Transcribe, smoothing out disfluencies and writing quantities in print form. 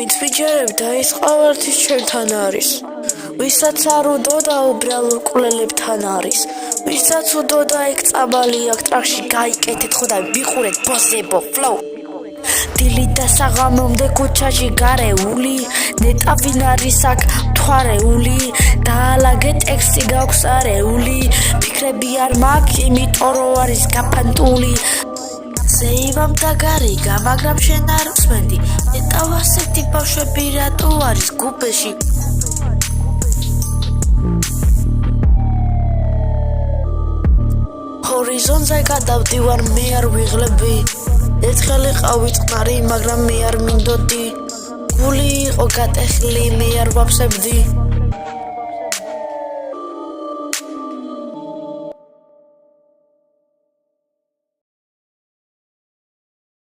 მით ვიჯერებ და ის ყოველთვის ჩვენთან არის. ვისაც არ უდოდა უბრალოდ კვლელებთან არის. ვისაც უდოდა ეგ წაბალი აქ ტრაქში გაიკეთეთ ხო და ვიყურეთ ბოზებო ფლოუ. დილით და საღამომდე ქუჩაში გარეული, ნეტა ვინ არის აქ მთვარეული, დაალაგე ტექსტი გაქვს არეული, ფიქრები არ მაქვს, იმიტომ რომ არის გაფანტული. ზეიმამ და გარიგა, მაგრამ შენ არ მსმენდი, ნეტა ასეთი ბავშვები რატო არის გუბეში? ჰორიზონზე გადავდივარ, მე არ ვიღლები. ერთხელ იყავი წყნარი, მაგრამ მე არ მინდოდი. გული იყო გატეხილი, მე არ ვაფსებდი.